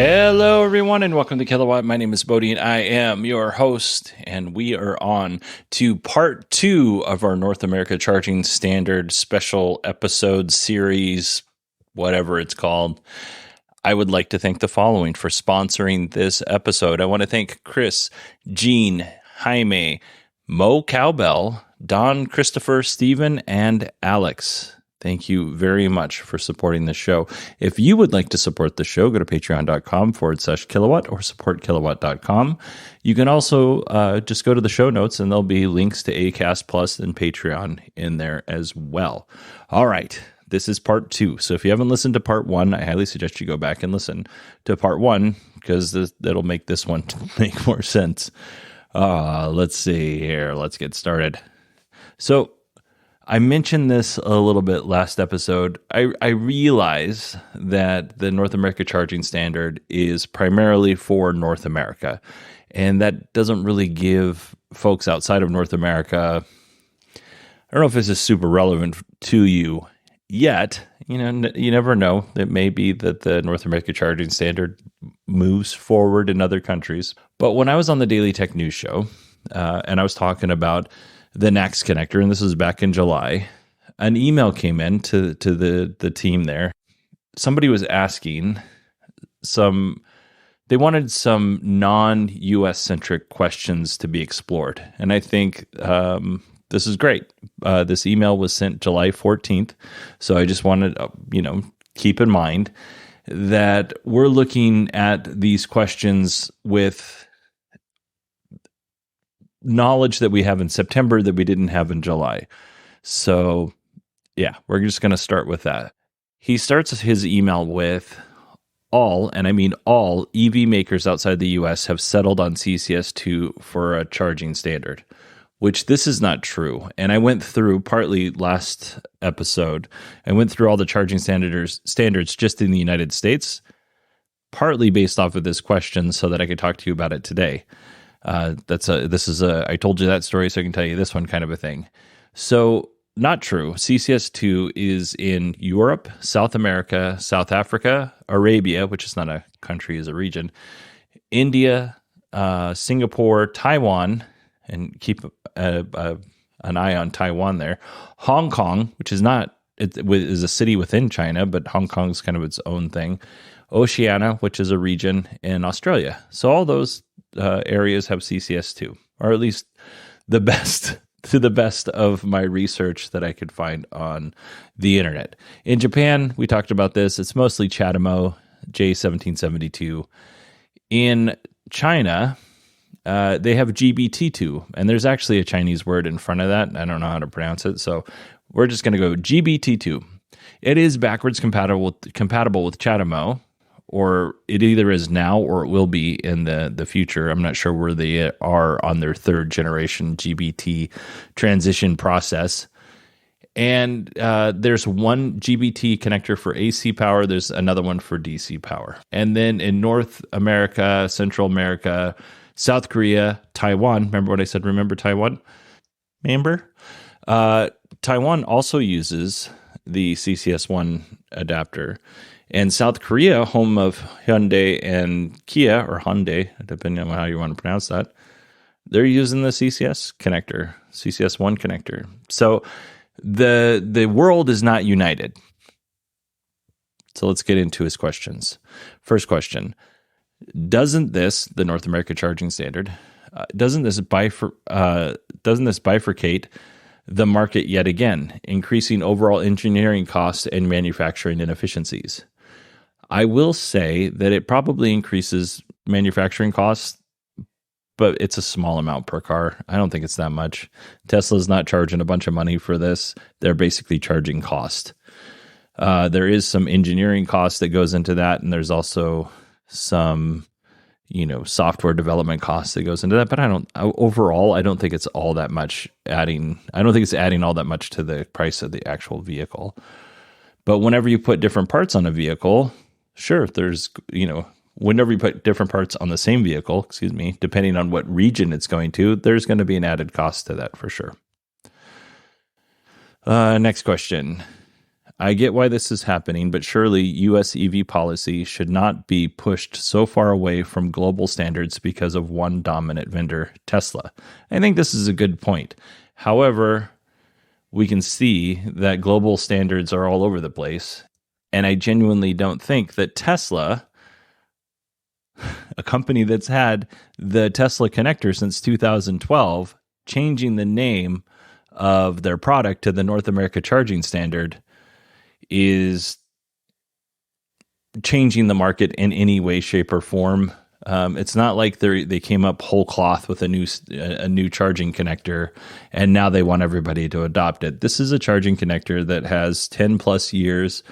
Hello, everyone, and welcome to Kilowatt. My name is Bodie, and I am your host, and we are on to part 2 of our North America Charging Standard special episode series, whatever it's called. I would like to thank the following for sponsoring this episode. I want to thank Chris, Gene, Jaime, Mo Cowbell, Don, Christopher, Stephen, and Alex. Thank you very much for supporting the show. If you would like to support the show, go to patreon.com/kilowatt or supportkilowatt.com. You can also just go to the show notes and there'll be links to Acast Plus and Patreon in there as well. All right. This is part 2. So if you haven't listened to part 1, I highly suggest you go back and listen to part 1 because that'll make this one make more sense. Let's see here. Let's get started. So I mentioned this a little bit last episode. I realize that the North America Charging Standard is primarily for North America, and that doesn't really give folks outside of North America, I don't know if this is super relevant to you yet. You never know. It may be that the North America Charging Standard moves forward in other countries. But when I was on the Daily Tech News Show, and I was talking about the NACS connector, and this was back in July, an email came in to the team there. Somebody was asking they wanted some non-US centric questions to be explored. And I think this is great. This email was sent July 14th. So I just wanted, keep in mind that we're looking at these questions with knowledge that we have in September that we didn't have in July. So yeah, we're just going to start with that. He starts his email with all, and I mean all, EV makers outside the US have settled on CCS2 for a charging standard, which this is not true. And I went through, partly last episode, I went through all the charging standards just in the United States, partly based off of this question so that I could talk to you about it today. I told you that story, so I can tell you this one kind of a thing. So not true. CCS2 is in Europe, South America, South Africa, Arabia, which is not a country, is a region, India, Singapore, Taiwan, and keep an eye on Taiwan there. Hong Kong, which is is a city within China, but Hong Kong is kind of its own thing. Oceania, which is a region in Australia. So all those areas have CCS2, or at least to the best of my research that I could find on the internet. In Japan, we talked about this. It's mostly CHAdeMO, J1772. In China, they have GBT2, and there's actually a Chinese word in front of that. I don't know how to pronounce it, so we're just going to go GBT2. It is backwards compatible with CHAdeMO, or it either is now or it will be in the future. I'm not sure where they are on their 3rd generation GBT transition process. And there's one GBT connector for AC power. There's another one for DC power. And then in North America, Central America, South Korea, Taiwan. Remember what I said? Remember Taiwan? Remember? Taiwan also uses the CCS1 adapter. And South Korea, home of Hyundai and Kia, or Hyundai, depending on how you want to pronounce that, they're using the CCS connector, CCS1 connector. So the world is not united. So let's get into his questions. First question: doesn't the North America Charging Standard, doesn't this bifurcate the market yet again, increasing overall engineering costs and manufacturing inefficiencies? I will say that it probably increases manufacturing costs, but it's a small amount per car. I don't think it's that much. Tesla's not charging a bunch of money for this. They're basically charging cost. There is some engineering cost that goes into that, and there's also some, software development cost that goes into that. But overall, I don't think it's all that much adding. I don't think it's adding all that much to the price of the actual vehicle. But whenever you put different parts on a vehicle, sure, there's, whenever you put different parts on the same vehicle, depending on what region it's going to, there's going to be an added cost to that for sure. Next question. I get why this is happening, but surely U.S. EV policy should not be pushed so far away from global standards because of one dominant vendor, Tesla. I think this is a good point. However, we can see that global standards are all over the place, and I genuinely don't think that Tesla, a company that's had the Tesla connector since 2012, changing the name of their product to the North America Charging Standard is changing the market in any way, shape, or form. It's not like they came up whole cloth with a new charging connector, and now they want everybody to adopt it. This is a charging connector that has 10 plus years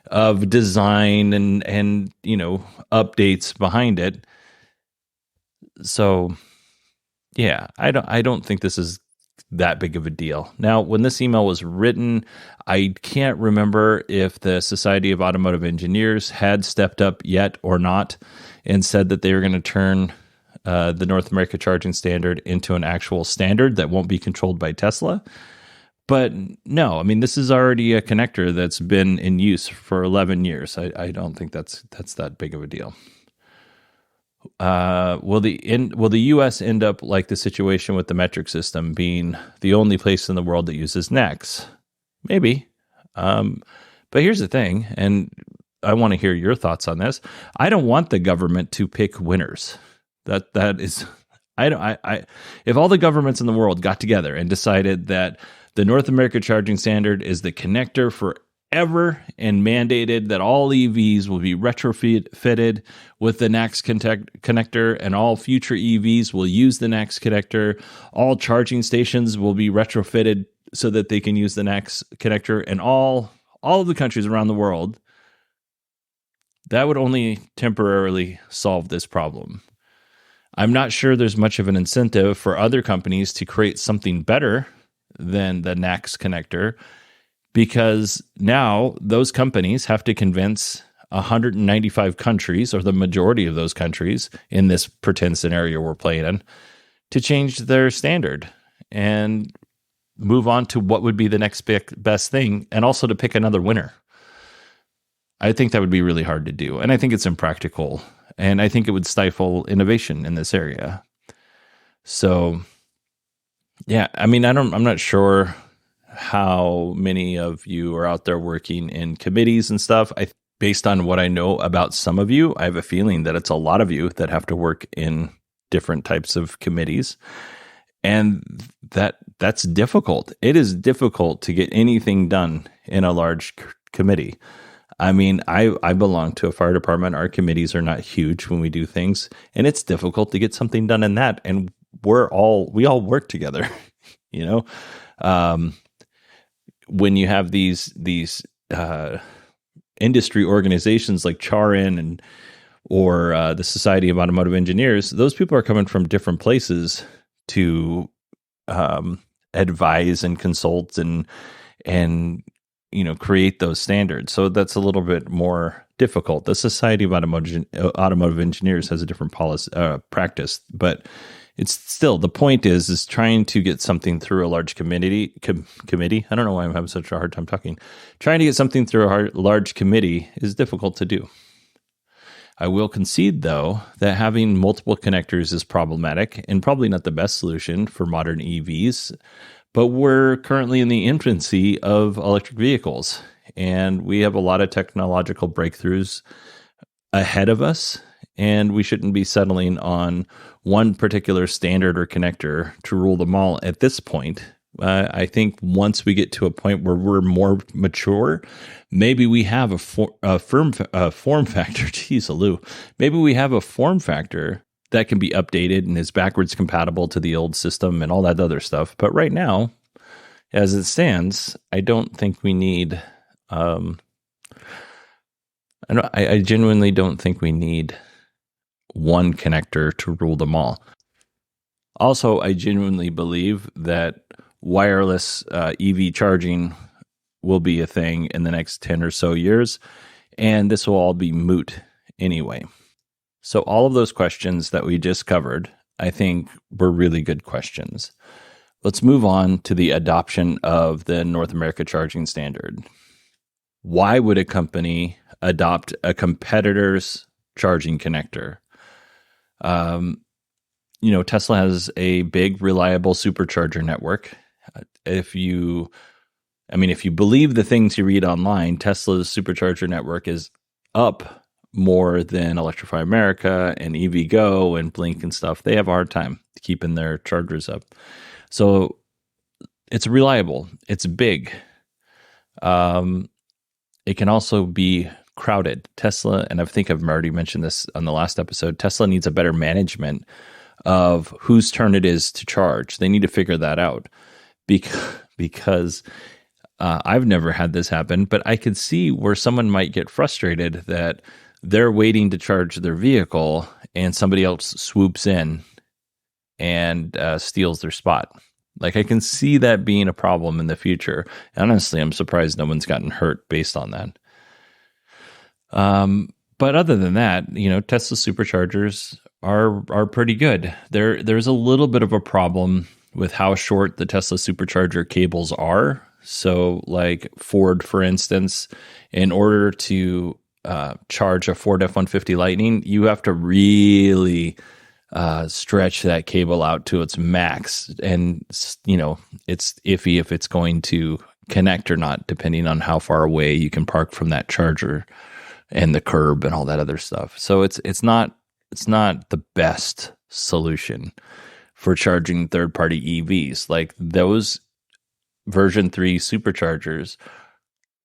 of design and updates behind it. So, yeah, I don't think this is that big of a deal. Now, when this email was written, I can't remember if the Society of Automotive Engineers had stepped up yet or not and said that they were going to turn the North America Charging Standard into an actual standard that won't be controlled by Tesla. But no, I mean, this is already a connector that's been in use for 11 years. I don't think that's that big of a deal. Will the U.S. end up like the situation with the metric system being the only place in the world that uses NACS? Maybe. But here's the thing, and I want to hear your thoughts on this. I don't want the government to pick winners. That is, if all the governments in the world got together and decided that the North America Charging Standard is the connector for ever and mandated that all EVs will be retrofitted with the NACS connector and all future EVs will use the NACS connector. All charging stations will be retrofitted so that they can use the NACS connector, and all of the countries around the world. That would only temporarily solve this problem. I'm not sure there's much of an incentive for other companies to create something better than the NACS connector, because now those companies have to convince 195 countries, or the majority of those countries in this pretend scenario we're playing in, to change their standard and move on to what would be the next best thing, and also to pick another winner. I think that would be really hard to do, and I think it's impractical, and I think it would stifle innovation in this area. So, yeah, I mean, I'm not sure how many of you are out there working in committees and stuff. Based on what I know about some of you, I have a feeling that it's a lot of you that have to work in different types of committees, and that's difficult. It is difficult to get anything done in a large committee. I mean, I belong to a fire department. Our committees are not huge when we do things, and it's difficult to get something done in that. And we all work together, when you have these industry organizations like CHARIN or the Society of Automotive Engineers, those people are coming from different places to advise and consult and create those standards. So that's a little bit more difficult. The Society of Automotive Engineers has a different policy practice, but it's still, the point is trying to get something through a large committee. I don't know why I'm having such a hard time talking. Trying to get something through a large committee is difficult to do. I will concede, though, that having multiple connectors is problematic and probably not the best solution for modern EVs. But we're currently in the infancy of electric vehicles, and we have a lot of technological breakthroughs ahead of us, and we shouldn't be settling on one particular standard or connector to rule them all at this point. I think once we get to a point where we're more mature, maybe we have a form factor. Geez, Aloo. Maybe we have a form factor that can be updated and is backwards compatible to the old system and all that other stuff. But right now, as it stands, I don't think we need. I genuinely don't think we need one connector to rule them all. Also, I genuinely believe that wireless EV charging will be a thing in the next 10 or so years, and this will all be moot anyway. So all of those questions that we just covered, I think, were really good questions. Let's move on to the adoption of the North America Charging Standard. why would a company adopt a competitor's charging connector? Tesla has a big, reliable supercharger network. If you believe the things you read online, Tesla's supercharger network is up more than Electrify America and EVgo and Blink and stuff. They have a hard time keeping their chargers up. So it's reliable. It's big. It can also be crowded. Tesla, and I think I've already mentioned this on the last episode, Tesla needs a better management of whose turn it is to charge. They need to figure that out because I've never had this happen, but I could see where someone might get frustrated that they're waiting to charge their vehicle and somebody else swoops in and steals their spot. Like, I can see that being a problem in the future. Honestly, I'm surprised no one's gotten hurt based on that. But other than that, Tesla superchargers are pretty good. There's a little bit of a problem with how short the Tesla supercharger cables are. So like Ford, for instance, in order to charge a Ford F-150 Lightning, you have to really stretch that cable out to its max. And, it's iffy if it's going to connect or not, depending on how far away you can park from that charger and the curb and all that other stuff. So it's not the best solution for charging third-party EVs. Like those version 3 superchargers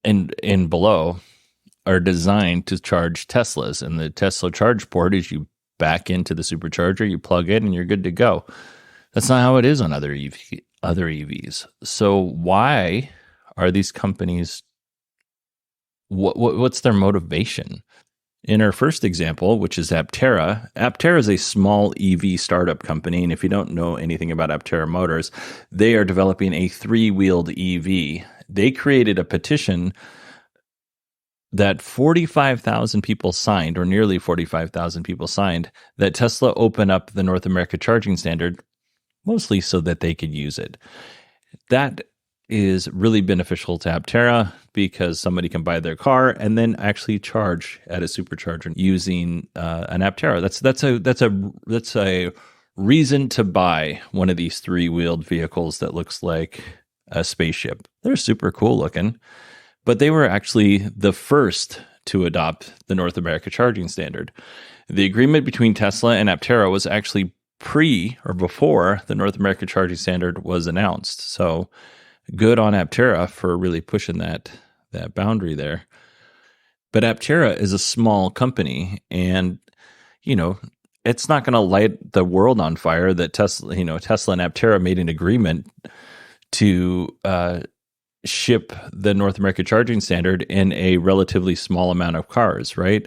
and below are designed to charge Teslas, and the Tesla charge port is you back into the supercharger, you plug in, and you're good to go. That's not how it is on other EVs. So why are these companies? What's their motivation? In our first example, which is Aptera is a small EV startup company, and if you don't know anything about Aptera Motors, they are developing a 3-wheeled EV. They created a petition that 45,000 people signed, or nearly 45,000 people signed, that Tesla open up the North America charging standard, mostly so that they could use it. That is really beneficial to Aptera because somebody can buy their car and then actually charge at a supercharger using an Aptera. That's a reason to buy one of these 3-wheeled vehicles that looks like a spaceship. They're super cool looking, but they were actually the first to adopt the North America charging standard. The agreement between Tesla and Aptera was actually before the North America charging standard was announced. So good on Aptera for really pushing that boundary there. But Aptera is a small company, and it's not going to light the world on fire that Tesla and Aptera made an agreement to ship the North America charging standard in a relatively small amount of cars, right?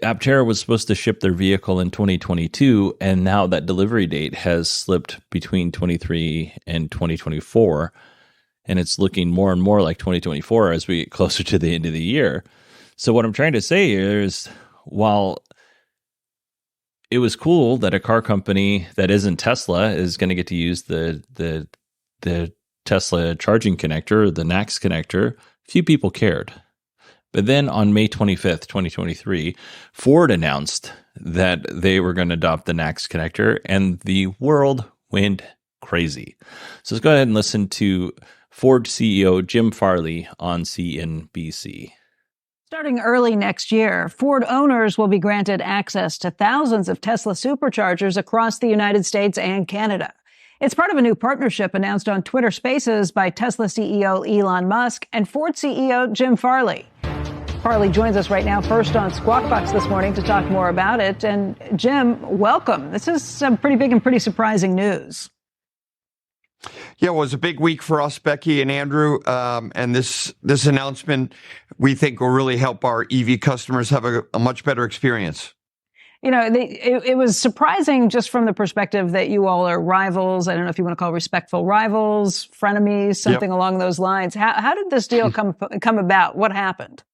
Aptera was supposed to ship their vehicle in 2022, and now that delivery date has slipped between 23 and 2024, and it's looking more and more like 2024 as we get closer to the end of the year. So what I'm trying to say here is, while it was cool that a car company that isn't Tesla is going to get to use the Tesla charging connector, the NACS connector, few people cared. But then on May 25th, 2023, Ford announced that they were going to adopt the NACS connector, and the world went crazy. So let's go ahead and listen to Ford CEO Jim Farley on CNBC. Starting early next year, Ford owners will be granted access to thousands of Tesla superchargers across the United States and Canada. It's part of a new partnership announced on Twitter Spaces by Tesla CEO Elon Musk and Ford CEO Jim Farley. Farley joins us right now, first on Squawk Box this morning, to talk more about it. And Jim, welcome. This is some pretty big and pretty surprising news. Yeah, well, it was a big week for us, Becky and Andrew. And this announcement, we think, will really help our EV customers have a much better experience. It was surprising just from the perspective that you all are rivals. I don't know if you want to call respectful rivals, frenemies, something along those lines. How did this deal come about? What happened?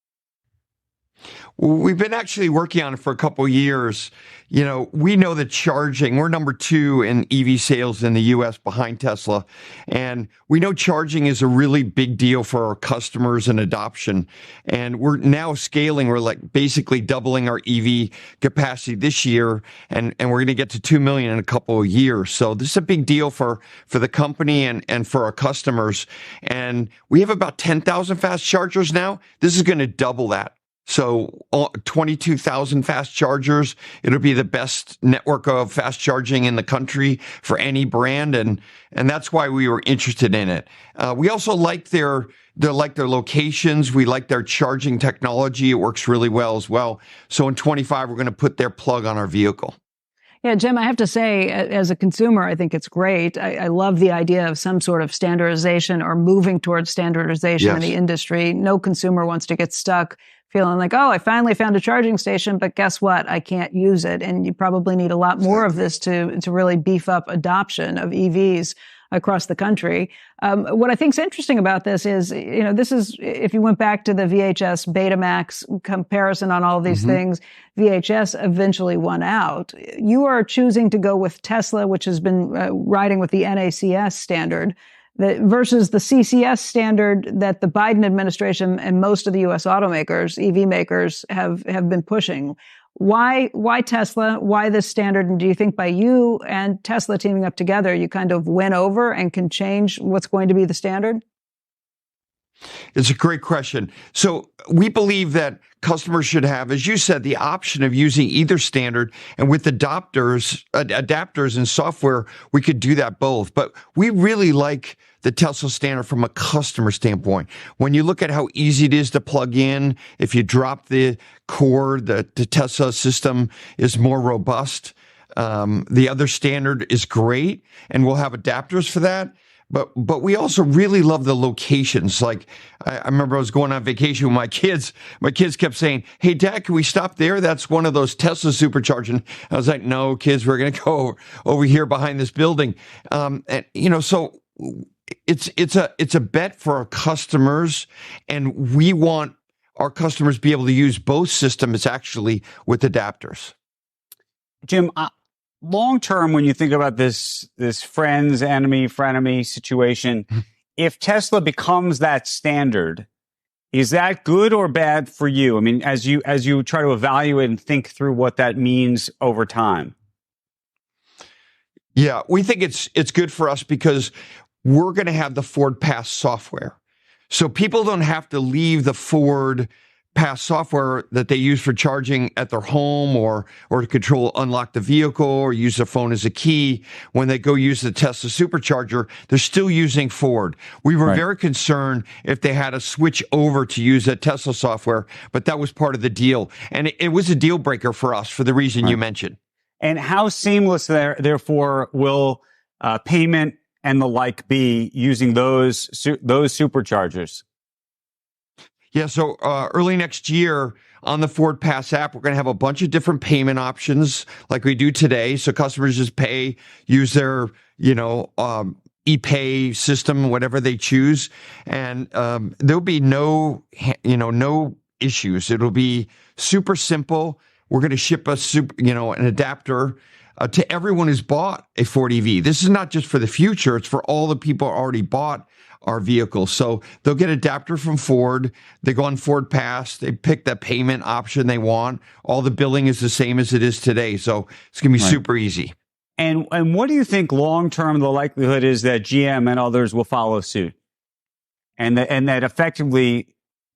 We've been actually working on it for a couple of years. We know that charging, we're number 2 in EV sales in the US behind Tesla. And we know charging is a really big deal for our customers and adoption. And we're now scaling. We're like basically doubling our EV capacity this year. And we're going to get to 2 million in a couple of years. So this is a big deal for the company and for our customers. And we have about 10,000 fast chargers now. This is going to double that. So 22,000 fast chargers. It'll be the best network of fast charging in the country for any brand. And that's why we were interested in it. We also like their locations. We like their charging technology. It works really well as well. So in 25, we're going to put their plug on our vehicle. Yeah, Jim, I have to say, as a consumer, I think it's great. I love the idea of some sort of standardization or moving towards standardization in the industry. No consumer wants to get stuck feeling like, oh, I finally found a charging station, but guess what? I can't use it. And you probably need a lot more of this to really beef up adoption of EVs across the country. What I think is interesting about this is, this is, if you went back to the VHS Betamax comparison on all of these things, VHS eventually won out. You are choosing to go with Tesla, which has been riding with the NACS standard, versus the CCS standard that the Biden administration and most of the U.S. automakers, EV makers, have been pushing. Why Tesla? Why this standard? And do you think by you and Tesla teaming up together, you kind of win over and can change what's going to be the standard? It's a great question. So we believe that customers should have, as you said, the option of using either standard, and with adapters and software, we could do that both. But we really like the Tesla standard from a customer standpoint. When you look at how easy it is to plug in, if you drop the cord, the Tesla system is more robust. The other standard is great, and we'll have adapters for that. But we also really love the locations. Like I remember I was going on vacation with my kids. My kids kept saying, "Hey, Dad, can we stop there? That's one of those Tesla supercharging." I was like, "No, kids, we're going to go over here behind this building." So it's a bet for our customers, and we want our customers to be able to use both systems actually with adapters. Jim, long term, when you think about this friends, enemy, frenemy situation, if Tesla becomes that standard, is that good or bad for you? I mean, as you try to evaluate and think through what that means over time. Yeah, we think it's good for us because we're going to have the Ford Pass software. So people don't have to leave the Ford Pass software that they use for charging at their home or to unlock the vehicle or use their phone as a key. When they go use the Tesla supercharger, they're still using Ford. We were very concerned if they had to switch over to use that Tesla software, but that was part of the deal. And it was a deal breaker for us for the reason you mentioned. And how seamless, therefore, will payment and the like be using those superchargers? Yeah, so early next year on the Ford Pass app, we're going to have a bunch of different payment options like we do today. So customers just use their, e-pay system, whatever they choose. And there'll be no issues. It'll be super simple. We're going to ship an adapter to everyone who's bought a Ford EV. This is not just for the future. It's for all the people who already bought our vehicles. So they'll get an adapter from Ford. They go on Ford Pass. They pick the payment option they want. All the billing is the same as it is today. So it's going to be super easy. And what do you think long-term the likelihood is that GM and others will follow suit? And that effectively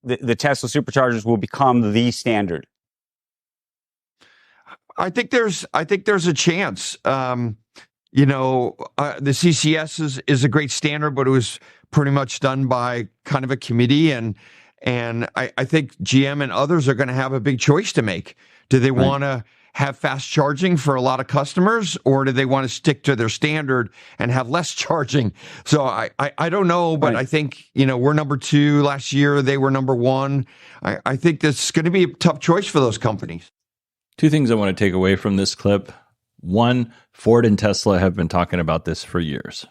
the Tesla superchargers will become the standard? I think there's a chance. The CCS is a great standard, but it was pretty much done by kind of a committee, and I think GM and others are going to have a big choice to make. Do they want to have fast charging for a lot of customers, or do they want to stick to their standard and have less charging? So I don't know, but I think we're number 2 last year. They were number 1. I think this is going to be a tough choice for those companies. 2 things I want to take away from this clip. 1, Ford and Tesla have been talking about this for years.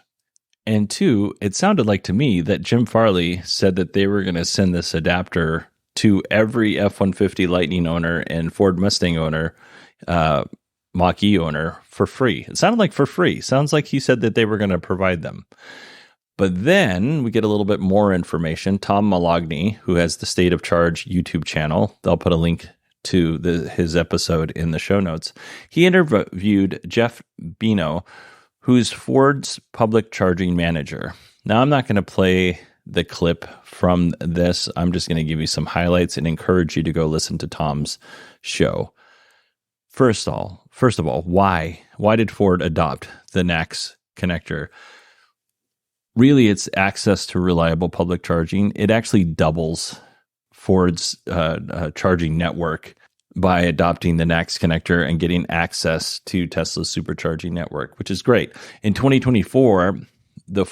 And 2, it sounded like to me that Jim Farley said that they were going to send this adapter to every F-150 Lightning owner and Ford Mustang owner, Mach-E owner for free. It sounded like for free. Sounds like he said that they were going to provide them. But then we get a little bit more information. Tom Moloughney, who has the State of Charge YouTube channel, they'll put a link to his episode in the show notes. He interviewed Jeff Bino, who's Ford's public charging manager. Now, I'm not going to play the clip from this. I'm just going to give you some highlights and encourage you to go listen to Tom's show. First of all, why did Ford adopt the NACS connector? Really, it's access to reliable public charging. It actually doubles Ford's charging network by adopting the NACS connector and getting access to Tesla's supercharging network, which is great. In 2024, the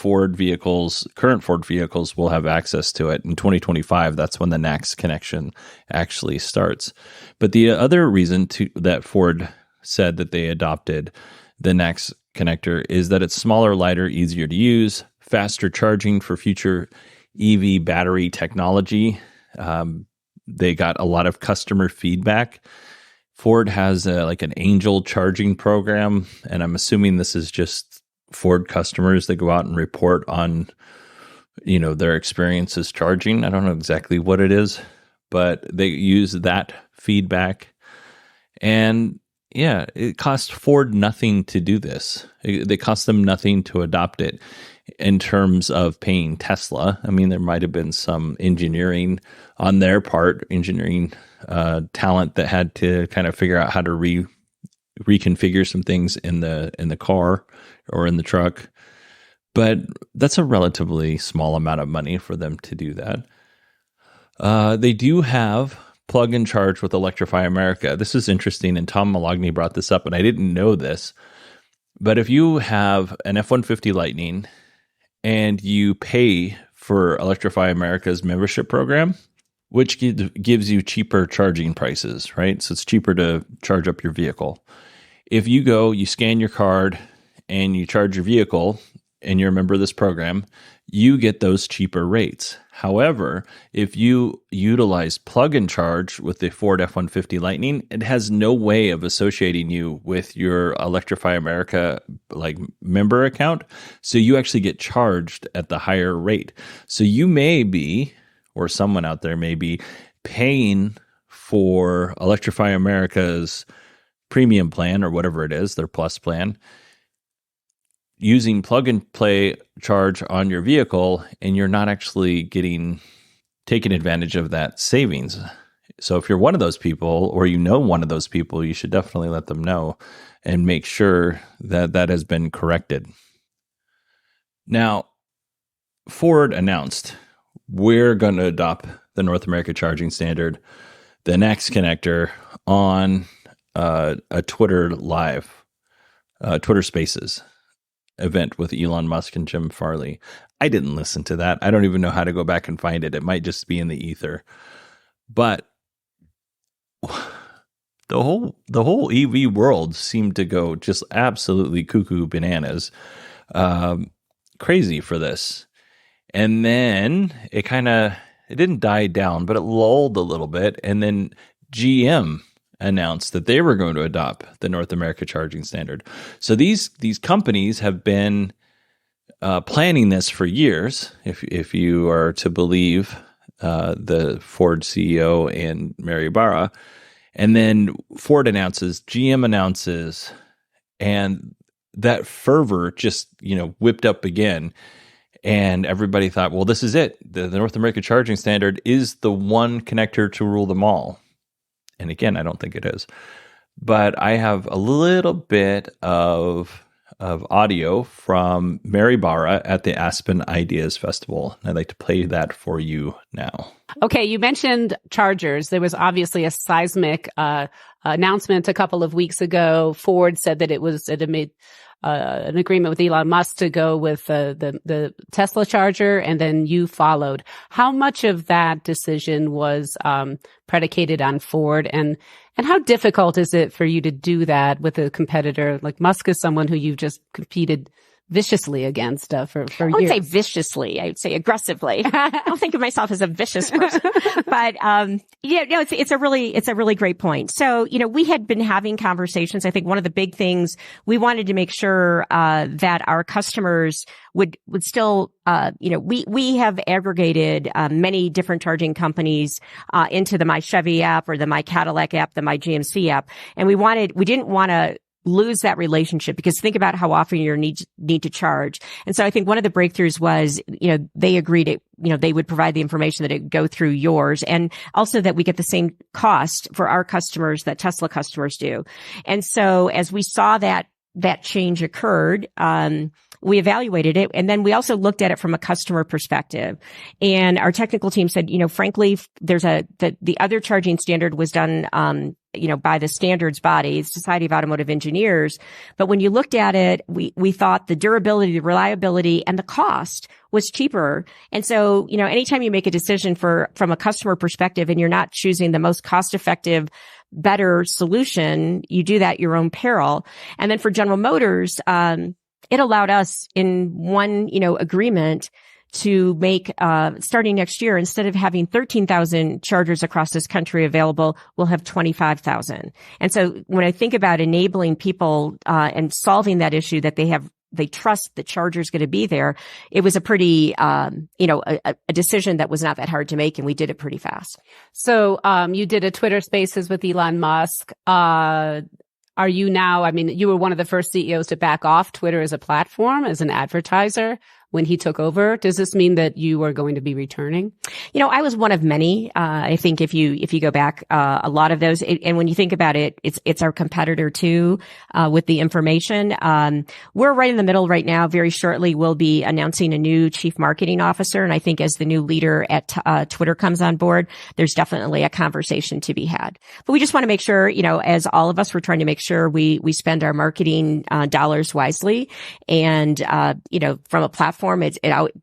current Ford vehicles will have access to it. In 2025, that's when the NACS connection actually starts. But the other reason that Ford said that they adopted the NACS connector is that it's smaller, lighter, easier to use, faster charging for future EV battery technology. They got a lot of customer feedback. Ford has an angel charging program, and I'm assuming this is just Ford customers that go out and report on, their experiences charging. I don't know exactly what it is, but they use that feedback. And yeah, it cost Ford nothing to do this. It cost them nothing to adopt it in terms of paying Tesla. I mean, there might have been some engineering on their part, talent that had to kind of figure out how to reconfigure some things in the car or in the truck. But that's a relatively small amount of money for them to do that. They do have plug and charge with Electrify America. This is interesting, and Tom Moloughney brought this up, and I didn't know this. But if you have an F-150 Lightning and you pay for Electrify America's membership program, which gives you cheaper charging prices, right? So it's cheaper to charge up your vehicle. If you go, you scan your card, and you charge your vehicle, and you're a member of this program, you get those cheaper rates. However, if you utilize plug and charge with the Ford F-150 Lightning, it has no way of associating you with your Electrify America member account. So you actually get charged at the higher rate. So you may be, or someone out there may be, paying for Electrify America's premium plan or whatever it is, their plus plan, using plug and play charge on your vehicle, and you're not actually taking advantage of that savings. So if you're one of those people, or one of those people, you should definitely let them know and make sure that that has been corrected. Now, Ford announced, we're going to adopt the North America Charging Standard, the NACS connector, on a Twitter Spaces event with Elon Musk and Jim Farley. I didn't listen to that. I don't even know how to go back and find it. It might just be in the ether. But the whole EV world seemed to go just absolutely cuckoo bananas, crazy for this. And then it didn't die down, but it lulled a little bit. And then GM announced that they were going to adopt the North America Charging Standard. So these companies have been planning this for years, if you are to believe the Ford CEO and Mary Barra. And then Ford announces, GM announces, and that fervor just whipped up again. And everybody thought, well, this is it. The North America Charging Standard is the one connector to rule them all. And again, I don't think it is. But I have a little bit of audio from Mary Barra at the Aspen Ideas Festival. I'd like to play that for you now. Okay, you mentioned chargers. There was obviously a seismic announcement a couple of weeks ago. Ford said that it had made an agreement with Elon Musk to go with the Tesla charger, and then you followed. How much of that decision was predicated on Ford, and how difficult is it for you to do that with a competitor? Like Musk is someone who you've just competed viciously against for I wouldn't years. say viciously. I would say aggressively. I don't think of myself as a vicious person, but it's a really great point. So we had been having conversations. I think one of the big things we wanted to make sure that our customers would still we have aggregated many different charging companies into the My Chevy app or the My Cadillac app, the My GMC app, and we didn't want to lose that relationship, because think about how often you need to charge. And so I think one of the breakthroughs was, they agreed they would provide the information that it would go through yours, and also that we get the same cost for our customers that Tesla customers do. And so as we saw that change occurred, we evaluated it, and then we also looked at it from a customer perspective. And our technical team said, frankly, the other charging standard was done, by the standards body, Society of Automotive Engineers. But when you looked at it, we thought the durability, the reliability, and the cost was cheaper. And so, anytime you make a decision from a customer perspective and you're not choosing the most cost-effective, better solution, you do that at your own peril. And then for General Motors, it allowed us in one, agreement to make, starting next year, instead of having 13,000 chargers across this country available, we'll have 25,000. And so when I think about enabling people, and solving that issue that they trust the charger's going to be there, it was a pretty, a decision that was not that hard to make, and we did it pretty fast. So, you did a Twitter Spaces with Elon Musk. Are you now, you were one of the first CEOs to back off Twitter as a platform, as an advertiser when he took over. Does this mean that you are going to be returning? I was one of many. I think if you go back, a lot of those, and when you think about it, it's our competitor too, with the information. We're right in the middle right now. Very shortly, we'll be announcing a new chief marketing officer. And I think as the new leader at Twitter comes on board, there's definitely a conversation to be had. But we just want to make sure, as all of us, we're trying to make sure we spend our marketing dollars wisely. And, from a platform, it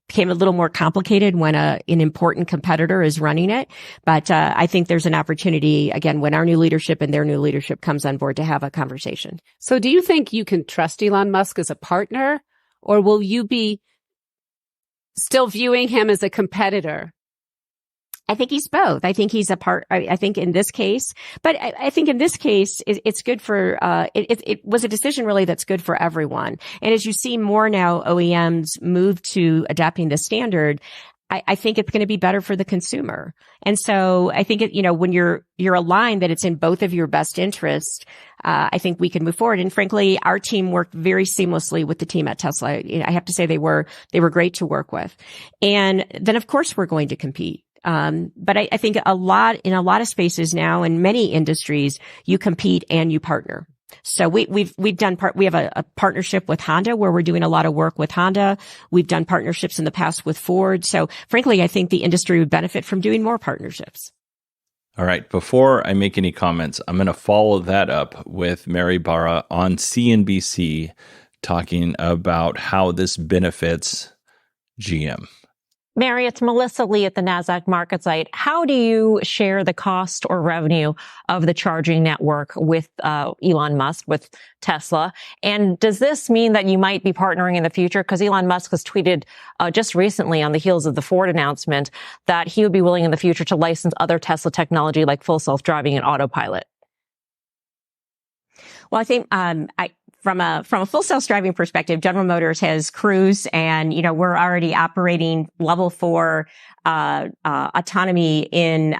became a little more complicated when an important competitor is running it. But I think there's an opportunity, again, when our new leadership and their new leadership comes on board, to have a conversation. So do you think you can trust Elon Musk as a partner, or will you be still viewing him as a competitor? I think he's both. I think he's I think in this case, but I think in this case, it's good for, it was a decision really that's good for everyone. And as you see more now OEMs move to adapting the standard, I think it's going to be better for the consumer. And so I think when you're aligned that it's in both of your best interests, I think we can move forward. And frankly, our team worked very seamlessly with the team at Tesla. I have to say they were great to work with. And then of course we're going to compete. But I think in a lot of spaces now, in many industries, you compete and you partner. So we have a partnership with Honda where we're doing a lot of work with Honda. We've done partnerships in the past with Ford. So frankly, I think the industry would benefit from doing more partnerships. All right. Before I make any comments, I'm going to follow that up with Mary Barra on CNBC talking about how this benefits GM. Mary, it's Melissa Lee at the NASDAQ market site. How do you share the cost or revenue of the charging network with Elon Musk, with Tesla? And does this mean that you might be partnering in the future? Because Elon Musk has tweeted just recently on the heels of the Ford announcement that he would be willing in the future to license other Tesla technology like full self-driving and autopilot. Well, I think from a full self-driving perspective, General Motors has Cruise, and we're already operating level 4 autonomy in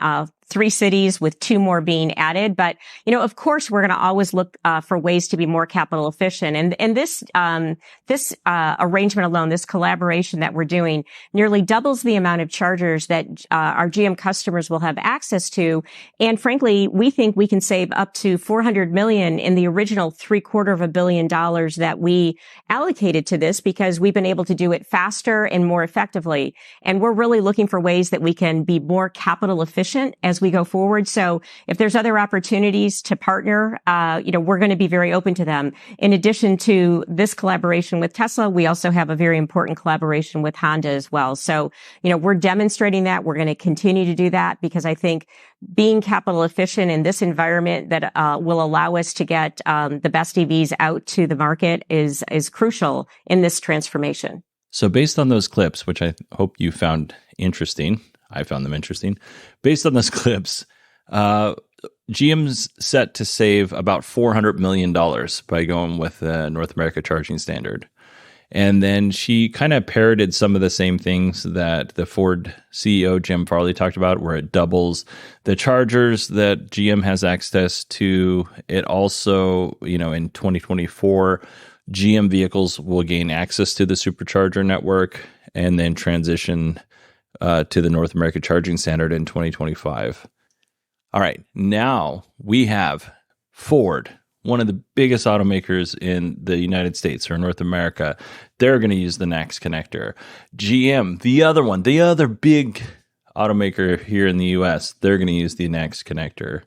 3 cities, with 2 more being added. But, of course, we're going to always look for ways to be more capital efficient. And this arrangement alone, this collaboration that we're doing, nearly doubles the amount of chargers that our GM customers will have access to. And frankly, we think we can save up to $400 million in the original $750 million that we allocated to this, because we've been able to do it faster and more effectively. And we're really looking for ways that we can be more capital efficient as as we go forward. So if there's other opportunities to partner, we're going to be very open to them. In addition to this collaboration with Tesla, we also have a very important collaboration with Honda as well. So, we're demonstrating that. We're going to continue to do that because I think being capital efficient in this environment that will allow us to get the best EVs out to the market is crucial in this transformation. So based on those clips, which I hope you found interesting, I found them interesting. Based on those clips, GM's set to save about $400 million by going with the North America charging standard. And then she kind of parroted some of the same things that the Ford CEO, Jim Farley, talked about, where it doubles the chargers that GM has access to. It also, in 2024, GM vehicles will gain access to the supercharger network and then transition to the North America charging standard in 2025. All right, now we have Ford, one of the biggest automakers in the United States or North America. They're going to use the NACS connector. GM, the other big automaker here in the US, they're going to use the NACS connector.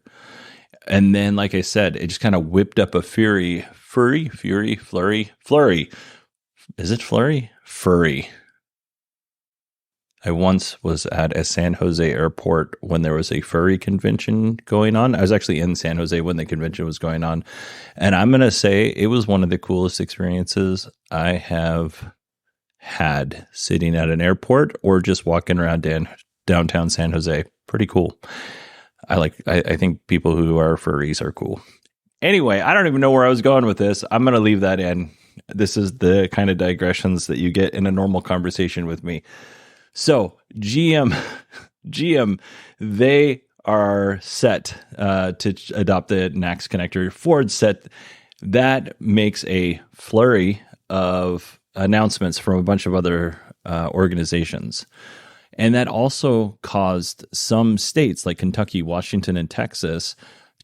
And then, like I said, it just kind of whipped up a flurry. Is it flurry? Furry. I once was at a San Jose airport when there was a furry convention going on. I was actually in San Jose when the convention was going on. And I'm going to say it was one of the coolest experiences I have had sitting at an airport or just walking around downtown San Jose. Pretty cool. I think people who are furries are cool. Anyway, I don't even know where I was going with this. I'm going to leave that in. This is the kind of digressions that you get in a normal conversation with me. So GM, they are set to adopt the NACS connector. Ford set. That makes a flurry of announcements from a bunch of other organizations. And that also caused some states like Kentucky, Washington, and Texas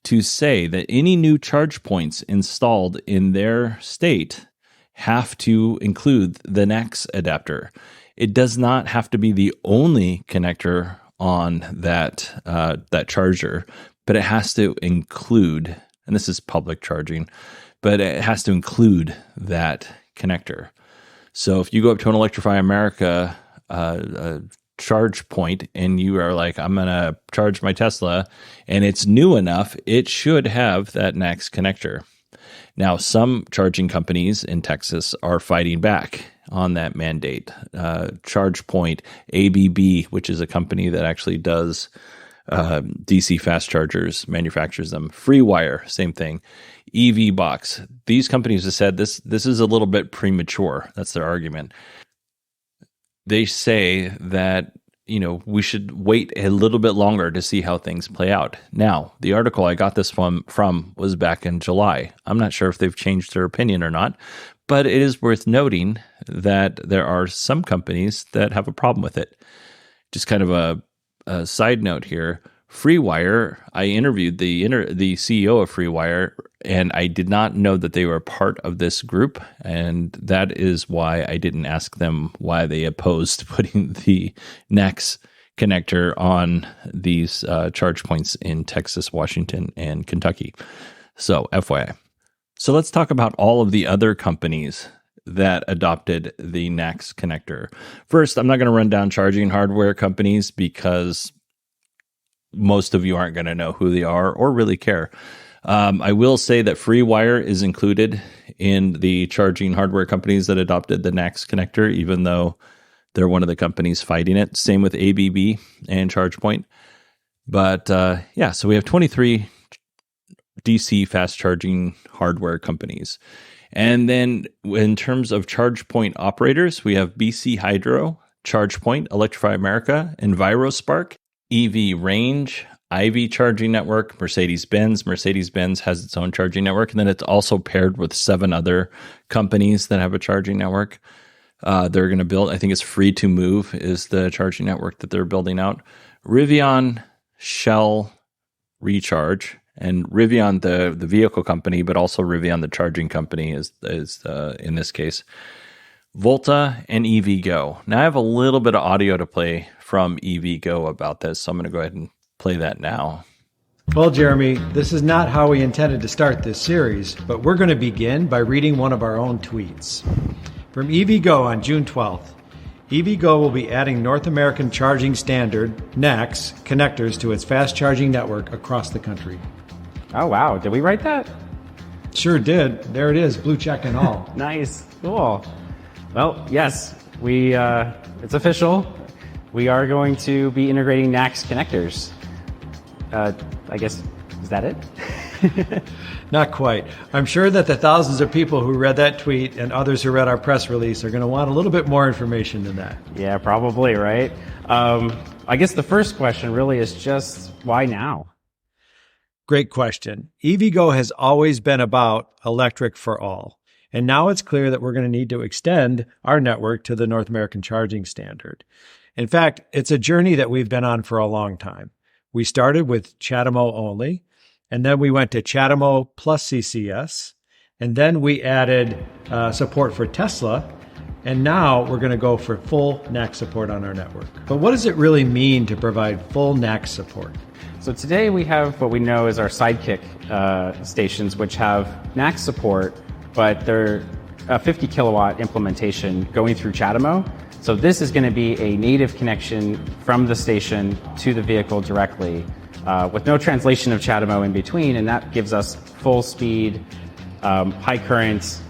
to say that any new charge points installed in their state have to include the NACS adapter. It does not have to be the only connector on that charger, but it has to include, and this is public charging, but it has to include that connector. So if you go up to an Electrify America charge point and you are like, I'm going to charge my Tesla, and it's new enough, it should have that NACS connector. Now, some charging companies in Texas are fighting back on that mandate. ChargePoint, ABB, which is a company that actually does DC fast chargers, manufactures them. FreeWire, same thing. EVBox. These companies have said this is a little bit premature. That's their argument. They say that we should wait a little bit longer to see how things play out. Now, the article I got this from was back in July. I'm not sure if they've changed their opinion or not, but it is worth noting that there are some companies that have a problem with it. Just kind of a side note here. FreeWire, I interviewed the CEO of FreeWire, and I did not know that they were part of this group, and that is why I didn't ask them why they opposed putting the NACS connector on these charge points in Texas, Washington, and Kentucky. So, FYI. So let's talk about all of the other companies that adopted the NACS connector. First, I'm not going to run down charging hardware companies because most of you aren't going to know who they are or really care. I will say that FreeWire is included in the charging hardware companies that adopted the NACS connector, even though they're one of the companies fighting it. Same with ABB and ChargePoint. But so we have 23 DC fast charging hardware companies. And then in terms of ChargePoint operators, we have BC Hydro, ChargePoint, Electrify America, EnviroSpark, EV Range, Ivy Charging Network, Mercedes-Benz. Mercedes-Benz has its own charging network, and then it's also paired with 7 other companies that have a charging network. They're going to build, I think it's Free to Move is the charging network that they're building out. Rivian, Shell, Recharge, and Rivian, the vehicle company, but also Rivian, the charging company is in this case. Volta and EVGo. Now I have a little bit of audio to play from EVGo about this, so I'm going to go ahead and play that now. Well, Jeremy, this is not how we intended to start this series, but we're going to begin by reading one of our own tweets. From EVGo on June 12th, EVGo will be adding North American Charging Standard, NACS, connectors to its fast charging network across the country. Oh, wow. Did we write that? Sure did. There it is, blue check and all. Nice. Cool. Well, yes, it's official. We are going to be integrating NACS connectors. I guess, is that it? Not quite. I'm sure that the thousands of people who read that tweet and others who read our press release are going to want a little bit more information than that. Yeah, probably, right? I guess the first question really is just, why now? Great question. EVGo has always been about electric for all. And now it's clear that we're going to need to extend our network to the North American Charging Standard. In fact, it's a journey that we've been on for a long time. We started with CHAdeMO only, and then we went to CHAdeMO plus CCS, and then we added support for Tesla, and now we're going to go for full NACS support on our network. But what does it really mean to provide full NACS support? So today we have what we know as our sidekick stations, which have NACS support, but they're a 50 kilowatt implementation going through CHAdeMO. So this is going to be a native connection from the station to the vehicle directly with no translation of CHAdeMO in between, and that gives us full speed, high current,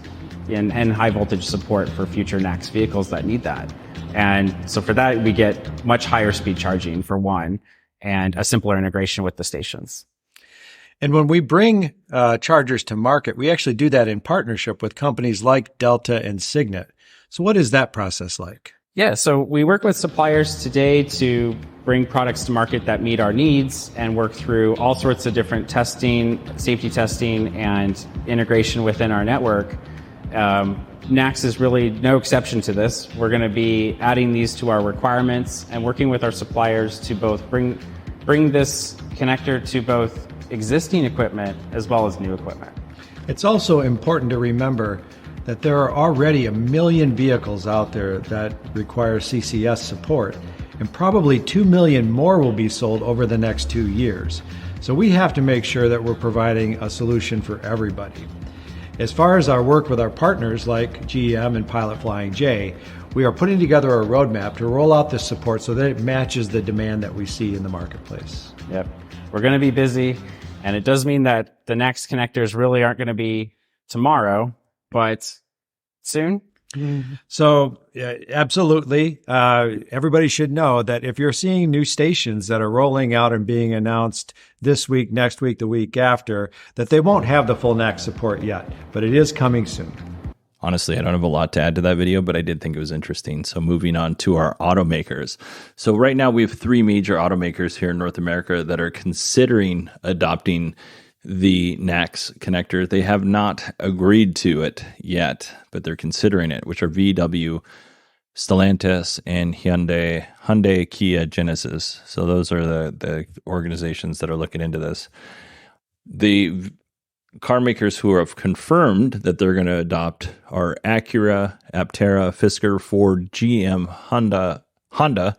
and high voltage support for future NACS vehicles that need that. And so for that, we get much higher speed charging for one, and a simpler integration with the stations. And when we bring chargers to market, we actually do that in partnership with companies like Delta and Signet. So what is that process like? Yeah, so we work with suppliers today to bring products to market that meet our needs and work through all sorts of different testing, safety testing, and integration within our network. NACS is really no exception to this. We're going to be adding these to our requirements and working with our suppliers to both bring this connector to both existing equipment as well as new equipment. It's also important to remember that there are already 1 million vehicles out there that require CCS support, and probably 2 million more will be sold over the next 2 years. So we have to make sure that we're providing a solution for everybody. As far as our work with our partners like GM and Pilot Flying J, we are putting together a roadmap to roll out this support so that it matches the demand that we see in the marketplace. Yep, we're going to be busy, and it does mean that the NACS connectors really aren't going to be tomorrow, but soon. So absolutely. Everybody should know that if you're seeing new stations that are rolling out and being announced this week, next week, the week after, that they won't have the full NACS support yet, but it is coming soon. Honestly, I don't have a lot to add to that video, but I did think it was interesting. So moving on to our automakers. So right now we have 3 major automakers here in North America that are considering adopting the NACS connector. They have not agreed to it yet, but they're considering it, which are VW, Stellantis, and Hyundai, Kia, Genesis. So those are the organizations that are looking into this. The car makers who have confirmed that they're going to adopt are Acura, Aptera, Fisker, Ford, GM, Honda,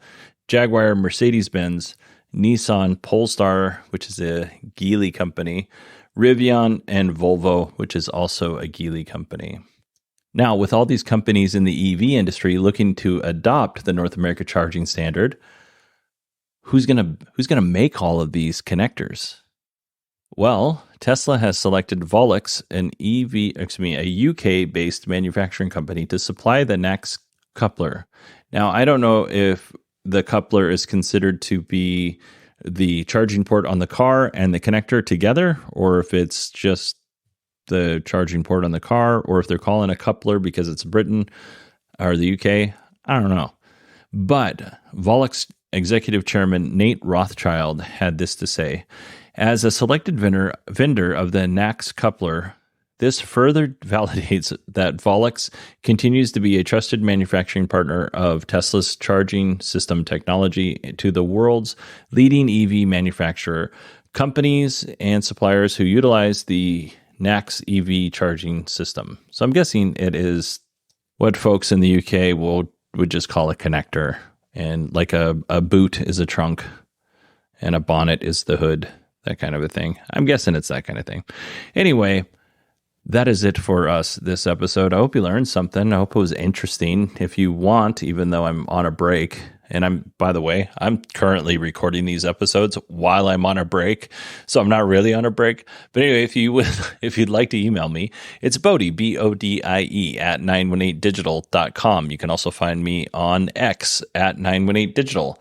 Jaguar, Mercedes-Benz, Nissan, Polestar, which is a Geely company, Rivian, and Volvo, which is also a Geely company. Now, with all these companies in the EV industry looking to adopt the North America Charging Standard, who's gonna make all of these connectors? Well, Tesla has selected Volex, a UK-based manufacturing company, to supply the NACS coupler. Now, I don't know if the coupler is considered to be the charging port on the car and the connector together, or if it's just the charging port on the car, or if they're calling a coupler because it's Britain or the UK. I don't know. But Volex executive chairman Nate Rothschild had this to say: as a selected vendor of the NACS coupler, this further validates that Volex continues to be a trusted manufacturing partner of Tesla's charging system technology to the world's leading EV manufacturer, companies, and suppliers who utilize the NACS EV charging system. So I'm guessing it is what folks in the UK would just call a connector, and like a boot is a trunk, and a bonnet is the hood, that kind of a thing. I'm guessing it's that kind of thing. Anyway, that is it for us this episode. I hope you learned something. I hope it was interesting. If you want, even though I'm on a break, and by the way, I'm currently recording these episodes while I'm on a break, so I'm not really on a break. But anyway, if you'd like to email me, it's Bodie, BODIE at 918digital.com. You can also find me on X at 918digital.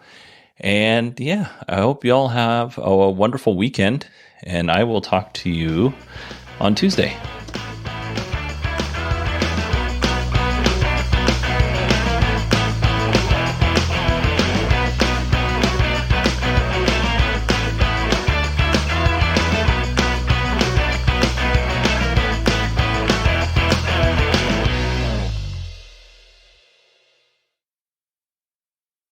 And yeah, I hope you all have a wonderful weekend, and I will talk to you on Tuesday.